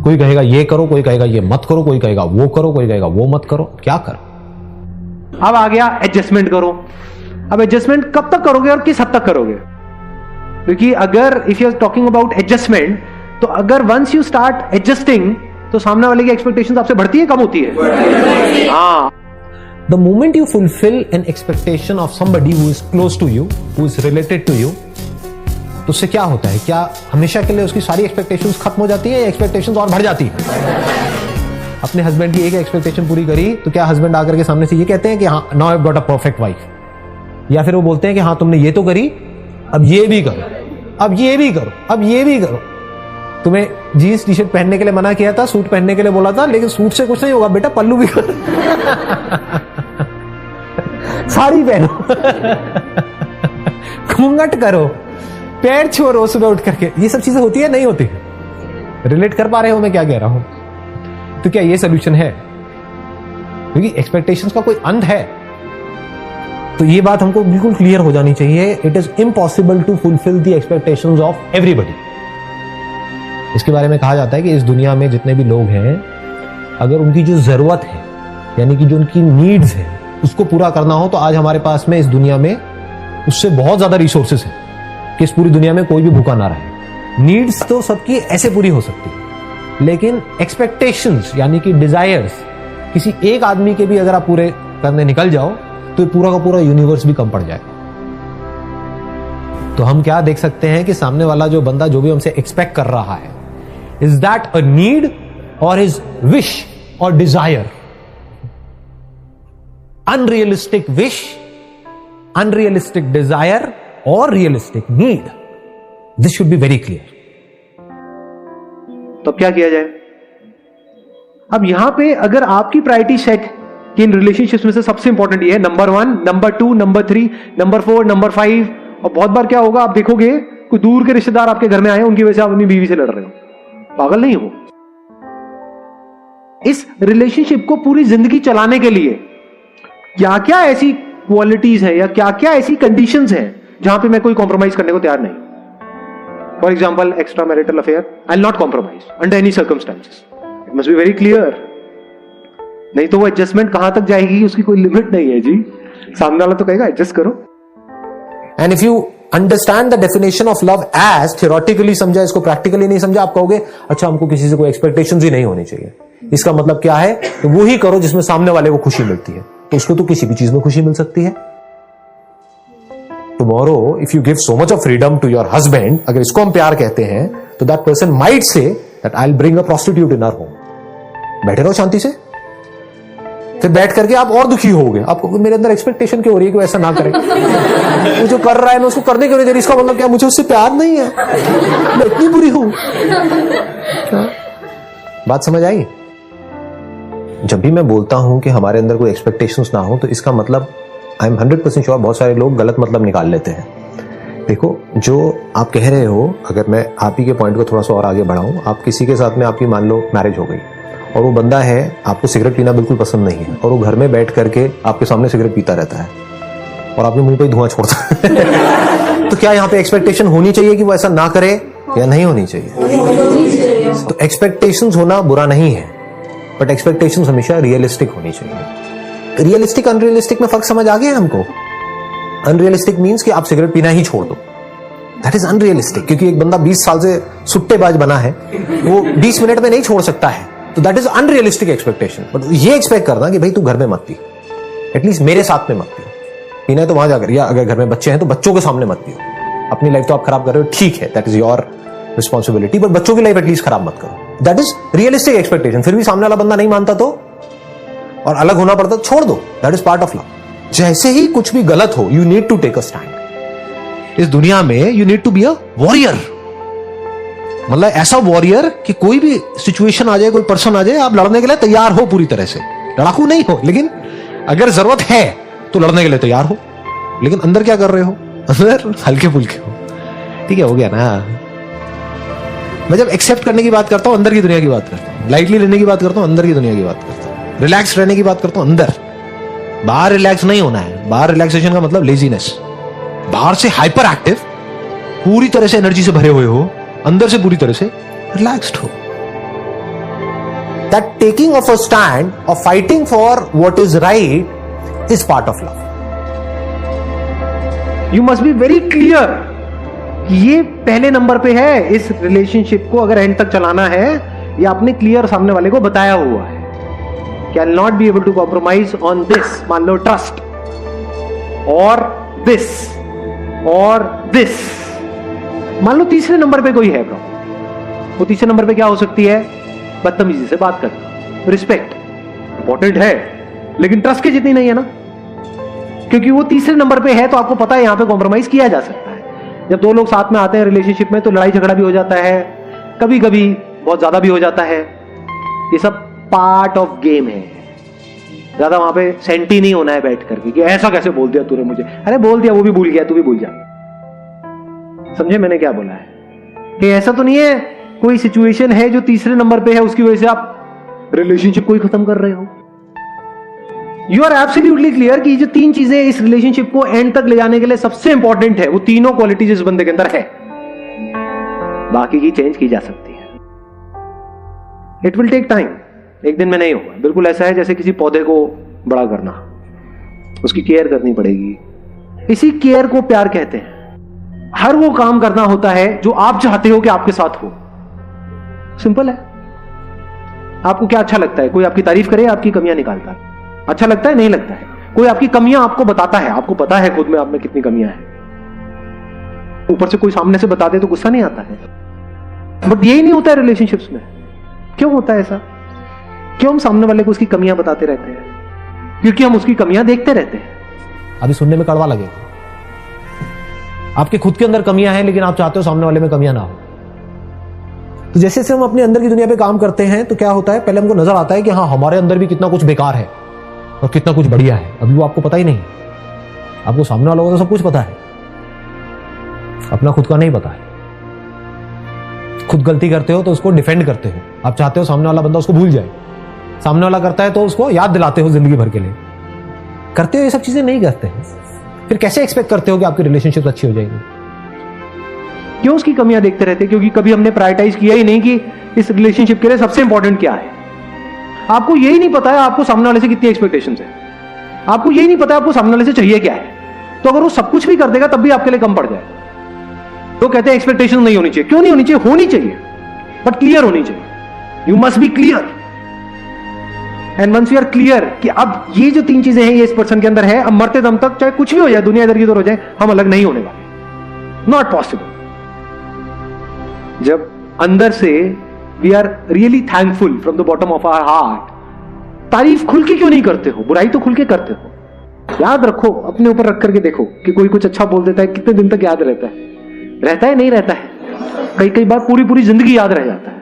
कोई कहेगा ये करो, कोई कहेगा ये मत करो, कोई कहेगा वो करो, कोई कहेगा वो मत करो, क्या करो। अब आ गया एडजस्टमेंट करो। अब एडजस्टमेंट कब तक करोगे और किस हद तक करोगे? क्योंकि अगर if you are talking about adjustment, तो अगर वंस यू स्टार्ट एडजस्टिंग, तो सामने वाले की एक्सपेक्टेशंस आपसे बढ़ती है कम होती है? हाँ। The moment you fulfill an expectation of somebody who is close to you, who is related to you, तो उससे क्या होता है? क्या हमेशा के लिए उसकी सारी एक्सपेक्टेशंस खत्म हो जाती है या एक्सपेक्टेशंस और बढ़ जाती है? अपने हस्बैंड की एक एक्सपेक्टेशन पूरी करी तो क्या हस्बैंड आकर के सामने से ये कहते हैं कि हाँ now I have got a perfect wife, या फिर वो बोलते हैं कि हाँ तुमने ये तो करी, अब ये भी करो, अब ये भी करो, अब ये भी करो। तुम्हें जीन्स टी शर्ट पहनने के लिए मना किया था, सूट पहनने के लिए बोला था, लेकिन सूट से कुछ नहीं होगा बेटा, पल्लू भी करो, साड़ी पहनो, घूंघट करो, पैर छोड़ो सुबह उठ करके। ये सब चीजें होती है नहीं होती? रिलेट कर पा रहे हो मैं क्या कह रहा हूं? तो क्या ये सोल्यूशन है? क्योंकि एक्सपेक्टेशंस का कोई अंत है। तो ये बात हमको बिल्कुल क्लियर हो जानी चाहिए। It is impossible to fulfil the expectations of everybody. इसके बारे में कहा जाता है कि इस दुनिया में जितने भी लोग हैं, अगर उनकी जो जरूरत है, यानी कि जो उनकी नीड्स है, उसको पूरा करना हो, तो आज हमारे पास में इस दुनिया में उससे बहुत ज्यादा रिसोर्सेस हैं कि इस पूरी दुनिया में कोई भी भूखा ना रहे। नीड्स तो सबकी ऐसे पूरी हो सकती है, लेकिन एक्सपेक्टेशंस यानी कि डिजायर्स किसी एक आदमी के भी अगर आप पूरे करने निकल जाओ, तो पूरा का पूरा यूनिवर्स भी कम पड़ जाए। तो हम क्या देख सकते हैं कि सामने वाला जो बंदा जो भी हमसे एक्सपेक्ट कर रहा है, इज दैट अ नीड और हिज विश और desire? Unrealistic wish, unrealistic desire और realistic need, this should be very clear. तो क्या किया जाए? अब यहां पे अगर आपकी प्रायोरिटी सेट कि इन रिलेशनशिप्स में से सबसे इंपॉर्टेंट ये है, number 1, number 2, number 3, number 4, number 5, और बहुत बार क्या होगा आप देखोगे कोई दूर के रिश्तेदार आपके घर में आए, उनकी वजह से आप अपनी बीवी से लड़ रहे हो। पागल नहीं हो। इस रिलेशनशिप को पूरी जिंदगी चलाने के लिए क्या क्या ऐसी क्वालिटीज है या क्या क्या ऐसी कंडीशंस है जहां पे मैं कोई कॉम्प्रोमाइज करने को तैयार नहीं? For example, extra marital affair, I will not compromise under any circumstances. It must be very clear. नहीं तो वो एडजस्टमेंट कहां तक जाएगी उसकी कोई लिमिट नहीं है जी। सामने वाला तो कहेगा एडजस्ट करो। And if you understand the definition of love as theoretically समझा, इसको प्रैक्टिकली नहीं समझा, आप कहोगे अच्छा हमको किसी से कोई एक्सपेक्टेशंस ही नहीं होनी चाहिए। इसका मतलब क्या है? तो वो ही करो जिसमें सामने वाले को खुशी मिलती है। तो उसको तो किसी भी चीज में खुशी मिल सकती है। Tomorrow if you give so much of freedom to your husband, अगर इसको हम प्यार कहते हैं, तो that person might say that I will bring a prostitute in our home. बैठे रहो शांति से, फिर बैठ करके आप और दुखी होगे। आपको मेरे अंदर एक्सपेक्टेशन क्यों हो रही है कि वो ऐसा ना करे, वो जो कर रहा है मैं उसको करने क्यों नहीं दे रही? इसका मतलब क्या मुझे उससे प्यार नहीं है? मैं इतनी बुरी हूं? बात समझ आई? जब भी मैं बोलता हूं कि हमारे अंदर कोई एक्सपेक्टेशंस ना हो, तो इसका मतलब आई एम 100% श्योर बहुत सारे लोग गलत मतलब निकाल लेते हैं। देखो, जो आप कह रहे हो, अगर मैं आप ही के पॉइंट को थोड़ा सा और आगे बढ़ाऊं, आप किसी के साथ में आपकी मान लो मैरिज हो गई और वो बंदा है आपको सिगरेट पीना बिल्कुल पसंद नहीं है, और वो घर में बैठ करके आपके सामने सिगरेट पीता रहता है और आपके मुंह पे धुआं छोड़ता है तो क्या यहाँ पे एक्सपेक्टेशन होनी चाहिए कि वो ऐसा ना करे या नहीं होनी चाहिए? तो एक्सपेक्टेशंस होना बुरा नहीं है, बट एक्सपेक्टेशंस हमेशा रियलिस्टिक होनी चाहिए। रियलिस्टिक अनरियलिस्टिक में फर्क समझ आ गया हमको? अनरियलिस्टिक मीन्स कि आप सिगरेट पीना ही छोड़ दो, दैट इज अनरियलिस्टिक। क्योंकि एक बंदा 20 साल से सुट्टेबाज बना है, वो 20 मिनट में नहीं छोड़ सकता है, तो that is unrealistic expectation. But ये एक्सपेक्ट करना कि भाई तू घर में मत पी, एटलीस्ट मेरे साथ में मत पी, पीना है तो वहां जाकर, या अगर घर में बच्चे हैं तो बच्चों के सामने मत पियो। अपनी लाइफ तो आप खराब कर रहे हो, ठीक है, that is your responsibility, but बच्चों की लाइफ एटलीस्ट खराब मत करो। That is realistic expectation. फिर भी सामने वाला बंदा नहीं मानता तो, और अलग होना पड़ता तो छोड़ दो, that is part of love. जैसे ही कुछ भी गलत हो, you need to take a stand. इस दुनिया में you need to be a warrior, मतलब ऐसा वॉरियर कि कोई भी सिचुएशन आ जाए, कोई पर्सन आ जाए, आप लड़ने के लिए तैयार हो पूरी तरह से। लड़ाकू नहीं हो, लेकिन अगर जरूरत है तो लड़ने के लिए तैयार हो। लेकिन अंदर क्या कर रहे हो? अंदर हल्के फुल्के हो। ठीक है, हो गया ना? मैं जब एक्सेप्ट करने की बात करता हूं, अंदर की दुनिया की बात करता हूं। लाइटली लेने की बात करता हूं, अंदर की दुनिया की बात करता हूं। रिलैक्स रहने की बात करता हूं, अंदर। बाहर रिलैक्स नहीं होना है। बाहर रिलैक्सेशन का मतलब लेजीनेस। बाहर से हाइपर एक्टिव, पूरी तरह से एनर्जी से भरे हुए हो, अंदर से पूरी तरह से रिलैक्स्ड हो। that taking of a stand or fighting for what is right is part of love. You must be very clear कि ये पहले नंबर पे है. इस रिलेशनशिप को अगर एंड तक चलाना है, ये आपने क्लियर सामने वाले को बताया हुआ है कि I will not be able to compromise on this. मान लो ट्रस्ट और दिस और दिस. मान लो तीसरे नंबर पे कोई है प्रॉब्लम. वो तीसरे नंबर पे क्या हो सकती है? बदतमीजी से बात करना. रिस्पेक्ट इंपॉर्टेंट है, लेकिन ट्रस्ट की जितनी नहीं है ना, क्योंकि वो तीसरे नंबर पे है. तो आपको पता है यहां पे कॉम्प्रोमाइज किया जा सकता है. जब दो लोग साथ में आते हैं रिलेशनशिप में, तो लड़ाई झगड़ा भी हो जाता है, कभी कभी बहुत ज्यादा भी हो जाता है. ये सब पार्ट ऑफ गेम है. ज्यादा वहां पे सेंटी नहीं होना है बैठ करके कि ऐसा कैसे बोल दिया तूने मुझे. अरे बोल दिया, वो भी भूल गया, तू भी भूल जा. समझे मैंने क्या बोला है? कि ऐसा तो नहीं है कोई सिचुएशन है जो तीसरे नंबर पे है, उसकी वजह से आप रिलेशनशिप को ही खत्म कर रहे हो. यू आर एब्सोल्युटली क्लियर कि जो तीन चीजें इस रिलेशनशिप को एंड तक ले जाने के लिए सबसे इंपॉर्टेंट है, वो तीनों क्वालिटीज इस बंदे के अंदर है. बाकी की चेंज की जा सकती है. It will take time. एक दिन में नहीं होगा. बिल्कुल ऐसा है जैसे किसी पौधे को बड़ा करना, उसकी केयर करनी पड़ेगी. इसी केयर को प्यार कहते हैं. हर वो काम करना होता है जो आप चाहते हो कि आपके साथ हो. सिंपल है. आपको क्या अच्छा लगता है? कोई आपकी तारीफ करे, आपकी कमियां निकालता है. अच्छा लगता है? नहीं लगता है. कोई आपकी कमियां आपको बताता है, आपको पता है खुद में आप में कितनी कमियां हैं. ऊपर से कोई सामने से बता दे तो गुस्सा नहीं आता है. बट यही नहीं होता है रिलेशनशिप्स में. क्यों होता है ऐसा? क्यों हम सामने वाले को उसकी कमियां बताते रहते हैं? क्योंकि हम उसकी कमियां देखते रहते हैं. अभी सुनने में कड़वा लगेगा. आपके खुद के अंदर कमियां हैं, लेकिन आप चाहते हो सामने वाले में कमियां ना हो. तो जैसे जैसे हम अपने अंदर की दुनिया पे काम करते हैं, तो क्या होता है, पहले हमको नजर आता है कि हाँ, हमारे अंदर भी कितना कुछ बेकार है और कितना कुछ बढ़िया है. अभी वो आपको पता ही नहीं. आपको सामने वालों को तो सब कुछ पता है, अपना खुद का नहीं पता है. खुद गलती करते हो तो उसको डिफेंड करते हो. आप चाहते हो सामने वाला बंदा उसको भूल जाए. सामने वाला करता है तो उसको याद दिलाते हो जिंदगी भर के लिए. करते हो ये सब चीजें? नहीं करते हैं. फिर कैसे एक्सपेक्ट करते हो कि आपकी रिलेशनशिप अच्छी हो जाएगी? क्यों उसकी कमियां देखते रहते हैं? क्योंकि कभी हमने प्रायोरिटाइज किया ही नहीं कि इस रिलेशनशिप के लिए सबसे इंपॉर्टेंट क्या है. आपको यही नहीं पता है आपको सामने वाले से कितनी एक्सपेक्टेशंस है. आपको यही नहीं पता है आपको सामने वाले से चाहिए क्या है. तो अगर वो सब कुछ भी कर देगा तब भी आपके लिए कम पड़ जाए. तो कहते हैं एक्सपेक्टेशन नहीं होनी चाहिए. क्यों नहीं होनी चाहिए? होनी चाहिए, बट क्लियर होनी चाहिए. You must be clear. And once you are clear कि अब ये जो तीन चीजें हैं ये इस पर्सन के अंदर है, अब मरते दम तक चाहे कुछ भी हो जाए, दुनिया इधर की उधर हो जाए, हम अलग नहीं होने वाले. Not possible. जब अंदर से we are really thankful from the bottom of our heart. तारीफ खुल के क्यों नहीं करते हो? बुराई तो खुल के करते हो. याद रखो, अपने ऊपर रख करके देखो कि कोई कुछ अच्छा बोल देता है, कितने दिन तक याद रहता है? रहता है? नहीं रहता है. कई कई बार पूरी पूरी जिंदगी याद रह जाता है.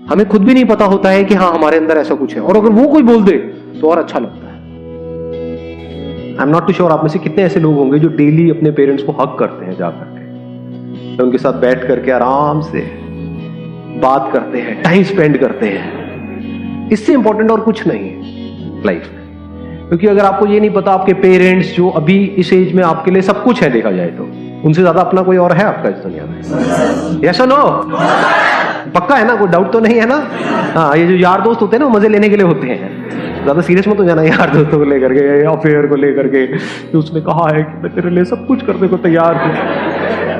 हमें खुद भी नहीं पता होता है कि हाँ, हमारे अंदर ऐसा कुछ है, और अगर वो कोई बोल दे तो और अच्छा लगता है. I am not too sure आप में से कितने ऐसे लोग होंगे जो डेली अपने पेरेंट्स को हक करते हैं जाकर के, उनके साथ बैठ करके आराम से बात करते हैं, टाइम स्पेंड करते हैं. इससे इंपॉर्टेंट और कुछ नहीं है लाइफ में. क्योंकि अगर आपको ये नहीं पता आपके पेरेंट्स जो अभी इस एज में आपके लिए सब कुछ है, देखा जाए तो उनसे ज्यादा अपना कोई और है आपका इस दुनिया में? यस और नो? पक्का है ना? कोई डाउट तो नहीं है ना? हाँ, ये जो यार दोस्त होते हैं ना, वो मजे लेने के लिए होते हैं. ज्यादा सीरियस मत हो जाना यार दोस्तों को लेकर के, अफेयर को लेकर के. तो उसने कहा है कि मैं तेरे लिए सब कुछ करने को तैयार हूं.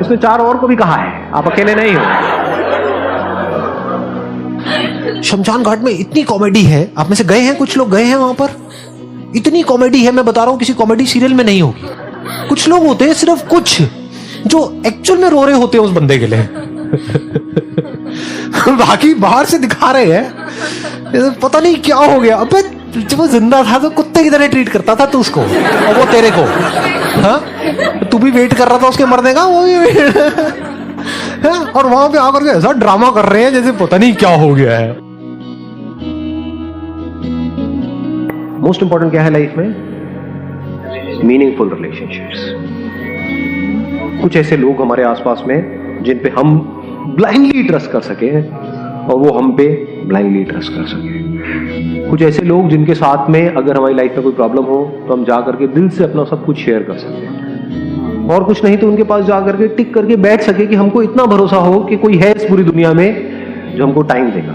उसने 4 और को भी कहा है. आप अकेले नहीं हो. शमशान घाट में इतनी कॉमेडी है. आप में से गए हैं? कुछ लोग गए हैं वहां पर? इतनी कॉमेडी है, मैं बता रहा हूं, किसी कॉमेडी सीरियल में नहीं होगी. कुछ लोग होते हैं, सिर्फ कुछ, जो एक्चुअल में रो रहे होते हैं उस बंदे के लिए. बाकी बाहर से दिखा रहे हैं पता नहीं क्या हो गया. अबे जब वो जिंदा था तो कुत्ते की तरह ट्रीट करता था तू उसको, और वो तेरे को. हाँ, तू भी वेट कर रहा था उसके मरने का, वो भी और वहां पे आकर के ऐसा ड्रामा कर रहे हैं जैसे पता नहीं क्या हो गया है. मोस्ट इंपॉर्टेंट क्या है लाइफ में? Meaningful relationships. कुछ ऐसे लोग हमारे आसपास में जिन पे हम ब्लाइंडली ट्रस्ट कर सके और वो हम पे ब्लाइंडली ट्रस्ट कर सके. कुछ ऐसे लोग जिनके साथ में अगर हमारी लाइफ में कोई प्रॉब्लम हो तो हम जा करके दिल से अपना सब कुछ शेयर कर सके. और कुछ नहीं तो उनके पास जा करके टिक करके बैठ सके कि हमको इतना भरोसा हो कि कोई है इस पूरी दुनिया में जो हमको टाइम देगा.